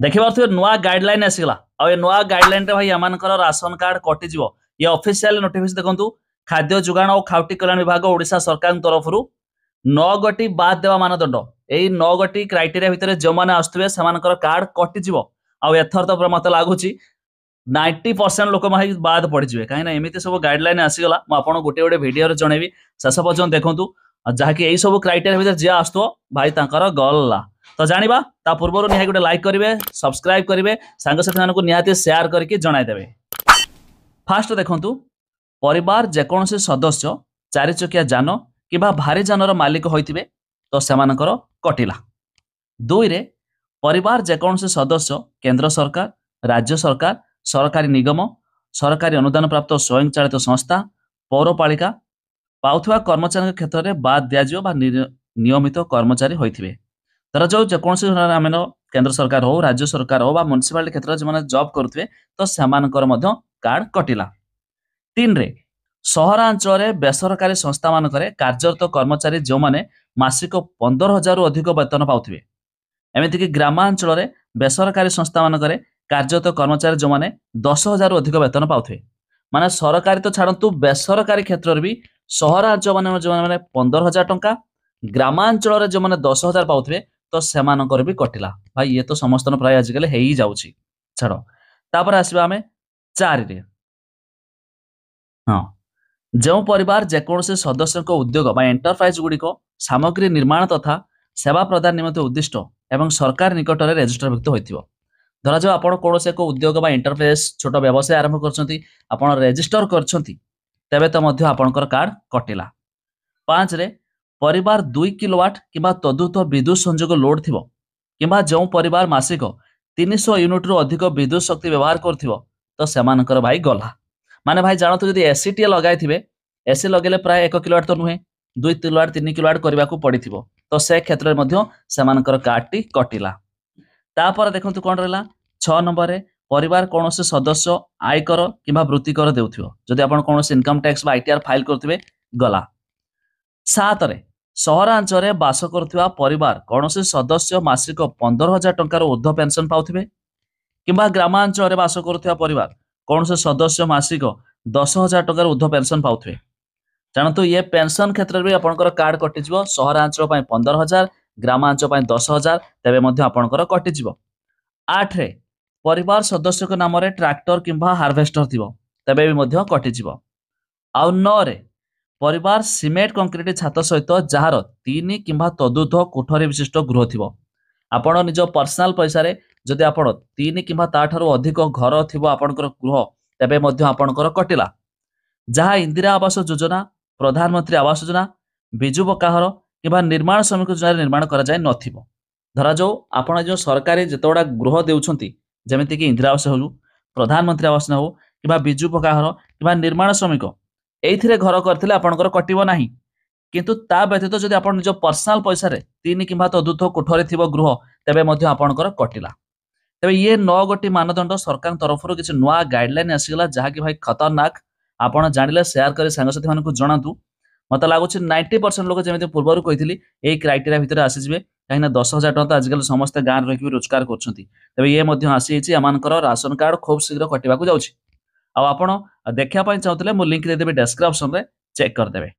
देखि पार्थिबे नुआ गाइडलाइन आसीगला आ ए नुआ गाइडलाइन रे भाई एमानकर राशन कार्ड कटि जिवो। ये ऑफिशियल नोटिफिकेशन देखंतु खाद्य जोगाण और खाउटी कल्याण विभाग ओडिशा सरकार तरफरु 9 गोटी बाद देवा मानदंड एई 9 गोटी क्राइटेरिया भितरे जो माने आस्तुबे सेमानकर कार्ड कटि जिवो। आ एथर तो पूरा मते लागुची 90% लोक भाई बाद पड़ जिवे काहे ना एमिति सब गाइडलाइन आसीगला। म आपन गोटे गोटे वीडियो रे जणेबी शेष पर्यंत देखंतु जहाँकि यही सब क्राइटेरिया भितर जे आस्तो भाई तांकर गल्ला। तो जानिबा ता पूर्व निहाय गोटे लाइक करेंगे सब्सक्राइब करेंगे सांगसाथी मानक निहाती शेयर करके जणाई देबे। फास्ट देखंतु परिवार जेकोसी सदस्य चारि चकिया जान कि भारी जानर मालिक होइतिबे तो सेमानकर कटिला। दुई रे परिवार जेकोसी सदस्य केंद्र सरकार राज्य सरकार सरकारी निगम सरकारी अनुदान प्राप्त स्वयं चालित संस्था पौरपालिका पाउथुवा कर्मचारी क्षेत्र में बाद दिज्व नियमित कर्मचारी होइथिबे। धर जो जेकोसी आम केंद्र सरकार हो राज्य सरकार हो म्युनिसिपालिटी क्षेत्र में जो जॉब करुवे तो सेमानकर मध्य कार्ड कटिला। तीन रे सहरांचल बेसरकारी संस्था मानक कार्यरत कर्मचारी जो माने मासिक 15,000 अधिक वेतन पाउथिबे। एमितिक ग्रामांचल बेसरकारी संस्था मानक कार्यरत कर्मचारी जो माने 10,000 अधिक वेतन पाउथिबे। माने सरकारी तो छाड़ू बेसरकारी क्षेत्र भी सहरांचल माने जो माने 15,000 टंका ग्रामांचल जो माने 10,000 पाउथिबे तो सेमानकर भी कटिला। भाई ये तो समस्त प्राय आजिकल हो ही जाउची छाड़। तापर आसबा आमे 4 रे हाँ जो परिवार जेकोसी सदस्य उद्योग बा एंटरप्राइज गुड़िक सामग्री निर्माण तथा सेवा प्रदान निमित्त उद्दिष्ट एवं सरकार निकट में रेजिस्टरभुक्त होइथिबो। धरा जो आपण कोनोसे एक उद्योग बा एंटरप्राइज छोट व्यवसाय आरंभ करछंती आपण रेजिस्टर करछंती तेबे तो मध्य आपणकर कार्ड कटिला। 5 रे परिवार 2 किलोवाट किंबा तदुत विद्युत संयोग लोड थिबो किंबा जो परिवार मासिक 300 यूनिट रु अधिक विद्युत शक्ति व्यवहार करथिबो तो सेमानकर भाई गला। माने भाई जानतो जदि एसी टी लगाई थिबे एसी लगेले प्राय 1 किलोवाट तो नुहे 2 किलोवाट 3 किलोवाट करबा को पड़िथिबो तो से क्षेत्र में मध्य सेमानकर कार्ड टी कटिला। तापर देखंतु कोन रहला 6 नंबर रे परिवार कोनोसे सदस्य आयकर किंबा वृत्तिकर देउथिबो जदि आपण कोनोसे इनकम टैक्स बा आईटीआर फाइल करथिबे गला। 7 रे सहरांचल बास करुवा परिवार कौन से सदस्य मासिक 15,000 टंकार ऊर्ध्व पेंशन पाउथिबे किंबा ग्रामांचल बास करुवा परिवार कौन से सदस्य मासिक 10,000 टंकार ऊर्ध्व पेंशन पाउथिबे। जानतु ये पेंशन क्षेत्र में आपनकर कार्ड कटिजिवो सहरांचल 15,000 ग्रामांचल 10,000 तेबे मध्य आपनकर कटिजिवो। 8 रे परिवार सदस्य के नाम रे ट्रैक्टर किंबा हार्वेस्टर थिबो तेबे भी मध्य कटिजिवो। आउ 9 रे परिवार सीमेंट कंक्रीट छात सहित जार 3 किंबा तदुर्ध कोठरी विशिष्ट गृह थिबो आपण निज पर्सनल पैसा रे जदि आपण 3 किंबा ताठारो अधिक घर थिबो आपणकर गृह तेबे मध्य आपणकर कटिला। जहाँ इंदिरा आवास योजना प्रधानमंत्री आवास योजना बिजु पक्काघर किंबा निर्माण श्रमिक योजना निर्माण करा जाय नथिबो। धरा जो आपण जो सरकारी जतोडा गृह देउछंती जेमिति कि इंदिरा आवास हो प्रधानमंत्री आवास हो किंबा बिजु पक्काघर किंबा निर्माण श्रमिक एइथिरे घर करथिले आपणकर कटिबो नाही किंतु ता व्यतीत जदि आपण निज पर्सनल पैसा रे 3 किंबा तदुर्ध कोठरी थिबो गृह तेबे मध्य आपणकर कटिला। तेबे ये 9 गोटी मानदंड सरकार तरफरु किछ नुआ गाइडलाइन आसीगला जहा कि भाई खतरनाक आपण जानिले शेयर करी सांगसाथी मानकु जणातु। मते लागुछि 90% लोक जेमिति पूर्वरु कहिथिली एई क्राइटेरिया भितर आसी जिवे काहिना 10,000 टका आजकल समस्त गान रखि रोजगार करछंती तेबे ये मध्य आसी छि अमानकर राशन कार्ड खूब शीघ्र कटिबाकू जाउछि। आ आपण देखिया पई चाहुतले मो लिंक दे देबे डिस्क्रिप्शन रे चेक कर देबे।